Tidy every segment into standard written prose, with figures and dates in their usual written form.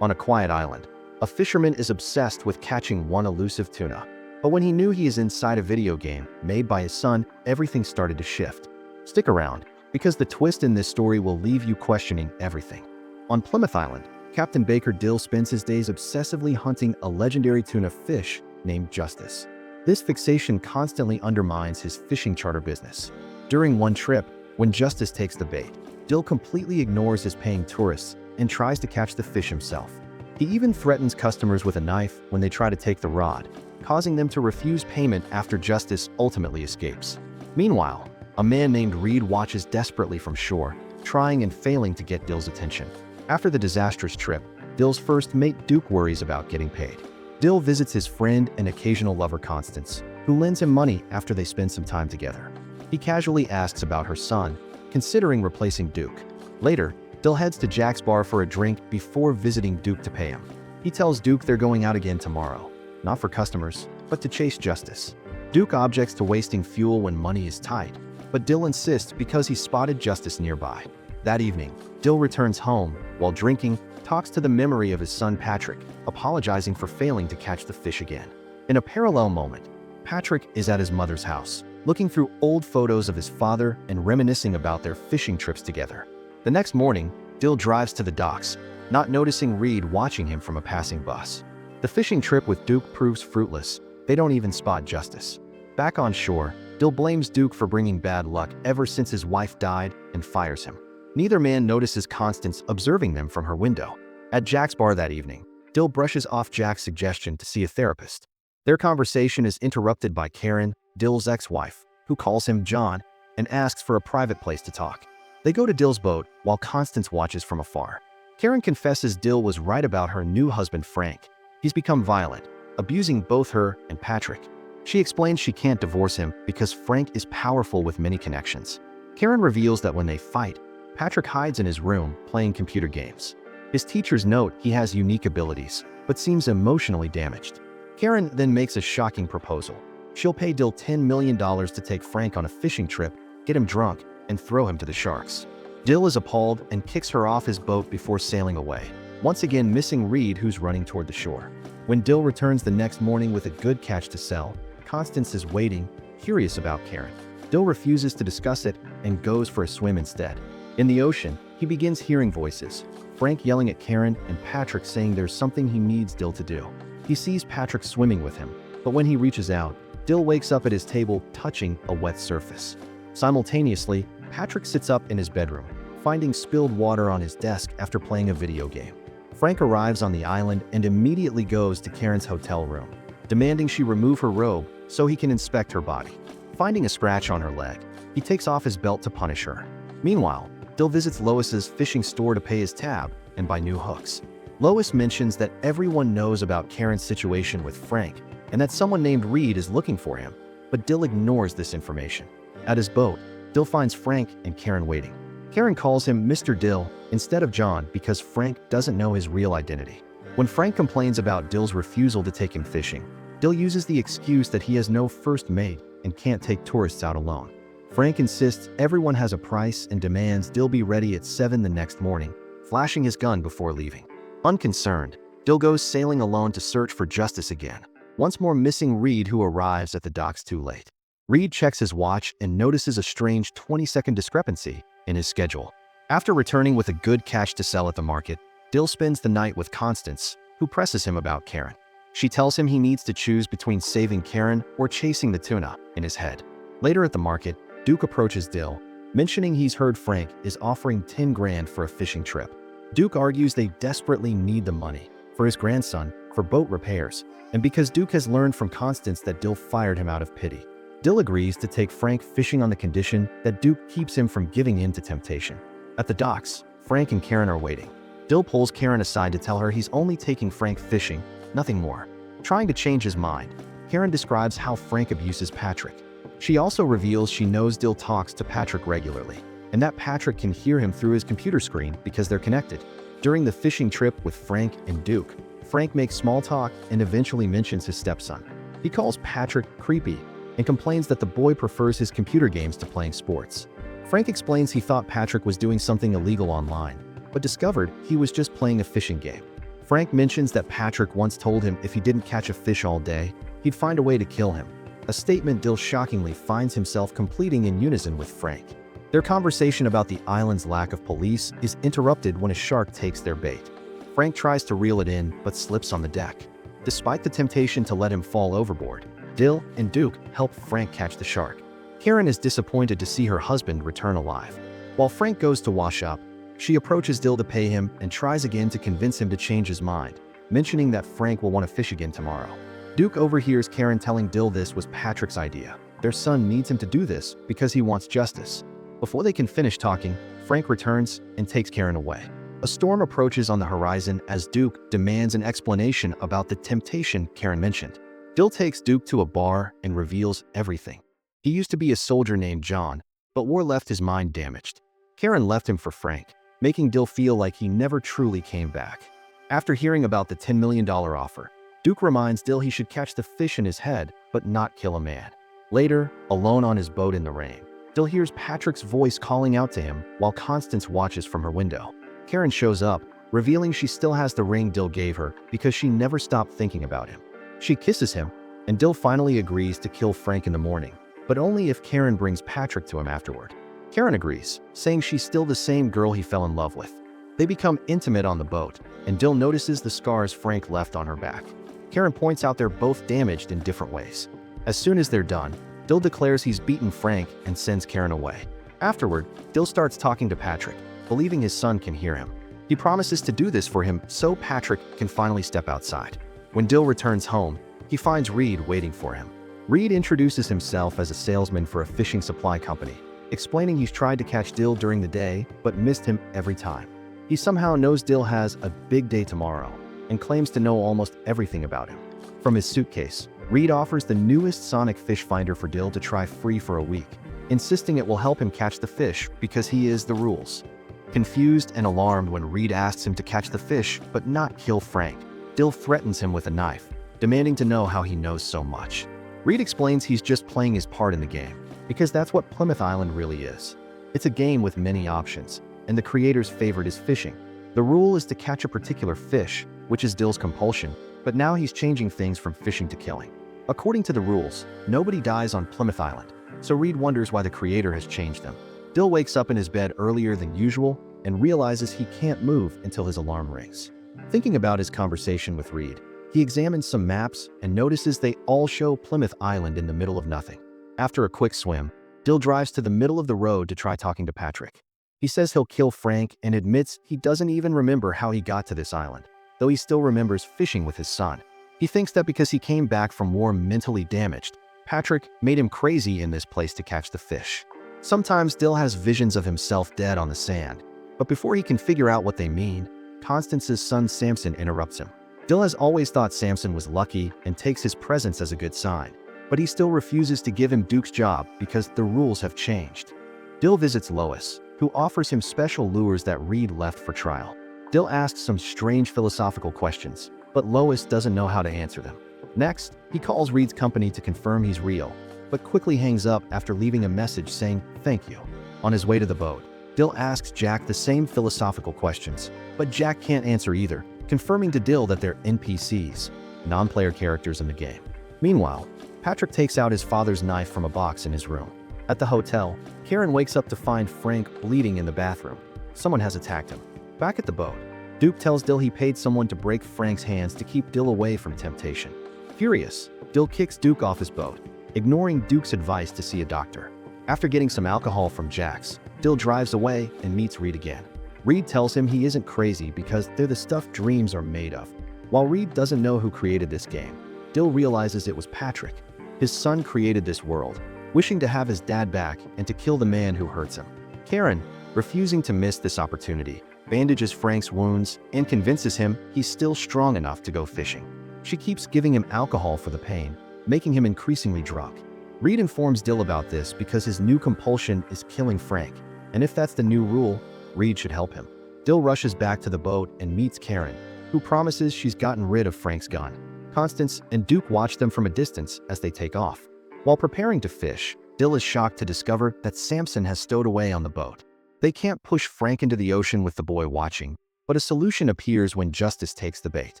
On a quiet island, a fisherman is obsessed with catching one elusive tuna. But when he knew he is inside a video game made by his son, everything started to shift. Stick around, because the twist in this story will leave you questioning everything. On Plymouth Island, Captain Baker Dill spends his days obsessively hunting a legendary tuna fish named Justice. This fixation constantly undermines his fishing charter business. During one trip, when Justice takes the bait, Dill completely ignores his paying tourists and tries to catch the fish himself. He even threatens customers with a knife when they try to take the rod, causing them to refuse payment after Justice ultimately escapes. Meanwhile, a man named Reed watches desperately from shore, trying and failing to get Dill's attention. After the disastrous trip, Dill's first mate Duke worries about getting paid. Dill visits his friend and occasional lover Constance, who lends him money after they spend some time together. He casually asks about her son, considering replacing Duke. Later, Dill heads to Jack's bar for a drink before visiting Duke to pay him. He tells Duke they're going out again tomorrow, not for customers, but to chase Justice. Duke objects to wasting fuel when money is tight, but Dill insists because he spotted Justice nearby. That evening, Dill returns home, while drinking, talks to the memory of his son Patrick, apologizing for failing to catch the fish again. In a parallel moment, Patrick is at his mother's house, looking through old photos of his father and reminiscing about their fishing trips together. The next morning, Dill drives to the docks, not noticing Reed watching him from a passing bus. The fishing trip with Duke proves fruitless. They don't even spot Justice. Back on shore, Dill blames Duke for bringing bad luck ever since his wife died and fires him. Neither man notices Constance observing them from her window. At Jack's bar that evening, Dill brushes off Jack's suggestion to see a therapist. Their conversation is interrupted by Karen, Dill's ex-wife, who calls him John and asks for a private place to talk. They go to Dill's boat while Constance watches from afar. Karen confesses Dill was right about her new husband Frank. He's become violent, abusing both her and Patrick. She explains she can't divorce him because Frank is powerful with many connections. Karen reveals that when they fight, Patrick hides in his room playing computer games. His teachers note he has unique abilities, but seems emotionally damaged. Karen then makes a shocking proposal. She'll pay Dill $10 million to take Frank on a fishing trip, get him drunk, and throw him to the sharks. Dill is appalled and kicks her off his boat before sailing away, once again missing Reed, who's running toward the shore. When Dill returns the next morning with a good catch to sell, Constance is waiting, curious about Karen. Dill refuses to discuss it and goes for a swim instead. In the ocean, he begins hearing voices, Frank yelling at Karen and Patrick saying there's something he needs Dill to do. He sees Patrick swimming with him, but when he reaches out, Dill wakes up at his table touching a wet surface. Simultaneously, Patrick sits up in his bedroom, finding spilled water on his desk after playing a video game. Frank arrives on the island and immediately goes to Karen's hotel room, demanding she remove her robe so he can inspect her body. Finding a scratch on her leg, he takes off his belt to punish her. Meanwhile, Dill visits Lois's fishing store to pay his tab and buy new hooks. Lois mentions that everyone knows about Karen's situation with Frank and that someone named Reed is looking for him, but Dill ignores this information. At his boat, Dill finds Frank and Karen waiting. Karen calls him Mr. Dill instead of John because Frank doesn't know his real identity. When Frank complains about Dill's refusal to take him fishing, Dill uses the excuse that he has no first mate and can't take tourists out alone. Frank insists everyone has a price and demands Dill be ready at 7 the next morning, flashing his gun before leaving. Unconcerned, Dill goes sailing alone to search for Justice again, once more missing Reed, who arrives at the docks too late. Reed checks his watch and notices a strange 20-second discrepancy in his schedule. After returning with a good catch to sell at the market, Dill spends the night with Constance, who presses him about Karen. She tells him he needs to choose between saving Karen or chasing the tuna in his head. Later at the market, Duke approaches Dill, mentioning he's heard Frank is offering 10 grand for a fishing trip. Duke argues they desperately need the money for his grandson, for boat repairs, and because Duke has learned from Constance that Dill fired him out of pity. Dill agrees to take Frank fishing on the condition that Duke keeps him from giving in to temptation. At the docks, Frank and Karen are waiting. Dill pulls Karen aside to tell her he's only taking Frank fishing, nothing more. Trying to change his mind, Karen describes how Frank abuses Patrick. She also reveals she knows Dill talks to Patrick regularly, and that Patrick can hear him through his computer screen because they're connected. During the fishing trip with Frank and Duke, Frank makes small talk and eventually mentions his stepson. He calls Patrick creepy and complains that the boy prefers his computer games to playing sports. Frank explains he thought Patrick was doing something illegal online, but discovered he was just playing a fishing game. Frank mentions that Patrick once told him if he didn't catch a fish all day, he'd find a way to kill him, a statement Dill shockingly finds himself completing in unison with Frank. Their conversation about the island's lack of police is interrupted when a shark takes their bait. Frank tries to reel it in but slips on the deck. Despite the temptation to let him fall overboard, Dill and Duke help Frank catch the shark. Karen is disappointed to see her husband return alive. While Frank goes to wash up, she approaches Dill to pay him and tries again to convince him to change his mind, mentioning that Frank will want to fish again tomorrow. Duke overhears Karen telling Dill this was Patrick's idea. Their son needs him to do this because he wants justice. Before they can finish talking, Frank returns and takes Karen away. A storm approaches on the horizon as Duke demands an explanation about the temptation Karen mentioned. Dill takes Duke to a bar and reveals everything. He used to be a soldier named John, but war left his mind damaged. Karen left him for Frank, making Dill feel like he never truly came back. After hearing about the $10 million offer, Duke reminds Dill he should catch the fish in his head, but not kill a man. Later, alone on his boat in the rain, Dill hears Patrick's voice calling out to him while Constance watches from her window. Karen shows up, revealing she still has the ring Dill gave her because she never stopped thinking about him. She kisses him, and Dill finally agrees to kill Frank in the morning, but only if Karen brings Patrick to him afterward. Karen agrees, saying she's still the same girl he fell in love with. They become intimate on the boat, and Dill notices the scars Frank left on her back. Karen points out they're both damaged in different ways. As soon as they're done, Dill declares he's beaten Frank and sends Karen away. Afterward, Dill starts talking to Patrick, believing his son can hear him. He promises to do this for him so Patrick can finally step outside. When Dill returns home, he finds Reed waiting for him. Reed introduces himself as a salesman for a fishing supply company, explaining he's tried to catch Dill during the day but missed him every time. He somehow knows Dill has a big day tomorrow and claims to know almost everything about him. From his suitcase, Reed offers the newest sonic fish finder for Dill to try free for a week, insisting it will help him catch the fish because he is the rules. Confused and alarmed when Reed asks him to catch the fish but not kill Frank, Dill threatens him with a knife, demanding to know how he knows so much. Reed explains he's just playing his part in the game, because that's what Plymouth Island really is. It's a game with many options, and the creator's favorite is fishing. The rule is to catch a particular fish, which is Dill's compulsion, but now he's changing things from fishing to killing. According to the rules, nobody dies on Plymouth Island, so Reed wonders why the creator has changed them. Dill wakes up in his bed earlier than usual and realizes he can't move until his alarm rings. Thinking about his conversation with Reed, he examines some maps and notices they all show Plymouth Island in the middle of nothing. After a quick swim, Dill drives to the middle of the road to try talking to Patrick. He says he'll kill Frank and admits he doesn't even remember how he got to this island, though he still remembers fishing with his son. He thinks that because he came back from war mentally damaged, Patrick made him crazy in this place to catch the fish. Sometimes Dill has visions of himself dead on the sand, but before he can figure out what they mean, Constance's son Samson interrupts him. Dill has always thought Samson was lucky and takes his presence as a good sign, but he still refuses to give him Duke's job because the rules have changed. Dill visits Lois, who offers him special lures that Reed left for trial. Dill asks some strange philosophical questions, but Lois doesn't know how to answer them. Next, he calls Reed's company to confirm he's real, but quickly hangs up after leaving a message saying thank you. On his way to the boat, Dill asks Jack the same philosophical questions, but Jack can't answer either, confirming to Dill that they're NPCs, non-player characters in the game. Meanwhile, Patrick takes out his father's knife from a box in his room. At the hotel, Karen wakes up to find Frank bleeding in the bathroom. Someone has attacked him. Back at the boat, Duke tells Dill he paid someone to break Frank's hands to keep Dill away from temptation. Furious, Dill kicks Duke off his boat, ignoring Duke's advice to see a doctor. After getting some alcohol from Jack's, Dill drives away and meets Reed again. Reed tells him he isn't crazy because they're the stuff dreams are made of. While Reed doesn't know who created this game, Dill realizes it was Patrick. His son created this world, wishing to have his dad back and to kill the man who hurts him. Karen, refusing to miss this opportunity, bandages Frank's wounds and convinces him he's still strong enough to go fishing. She keeps giving him alcohol for the pain, making him increasingly drunk. Reed informs Dill about this because his new compulsion is killing Frank, and if that's the new rule, Reed should help him. Dill rushes back to the boat and meets Karen, who promises she's gotten rid of Frank's gun. Constance and Duke watch them from a distance as they take off. While preparing to fish, Dill is shocked to discover that Samson has stowed away on the boat. They can't push Frank into the ocean with the boy watching, But a solution appears when justice takes the bait.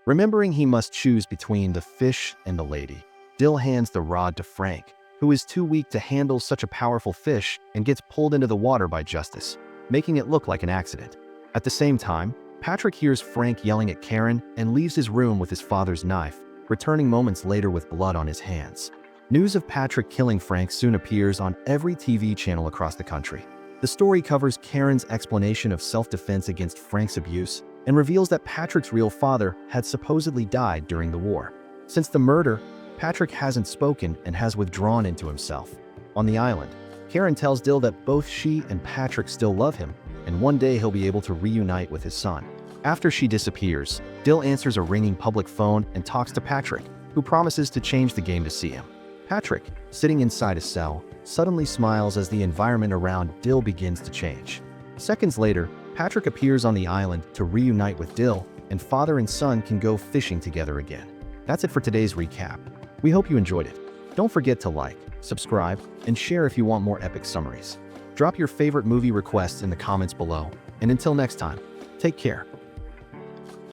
Remembering he must choose between the fish and the lady, Dill hands the rod to Frank, who is too weak to handle such a powerful fish and gets pulled into the water by Justice, making it look like an accident. At the same time, Patrick hears Frank yelling at Karen and leaves his room with his father's knife, returning moments later with blood on his hands. News of Patrick killing Frank soon appears on every TV channel across the country. The story covers Karen's explanation of self-defense against Frank's abuse and reveals that Patrick's real father had supposedly died during the war. Since the murder, Patrick hasn't spoken and has withdrawn into himself. On the island, Karen tells Dill that both she and Patrick still love him, and one day he'll be able to reunite with his son. After she disappears, Dill answers a ringing public phone and talks to Patrick, who promises to change the game to see him. Patrick, sitting inside a cell, suddenly smiles as the environment around Dill begins to change. Seconds later, Patrick appears on the island to reunite with Dill, and father and son can go fishing together again. That's it for today's recap. We hope you enjoyed it. Don't forget to like, subscribe, and share if you want more epic summaries. Drop your favorite movie requests in the comments below, and until next time, take care.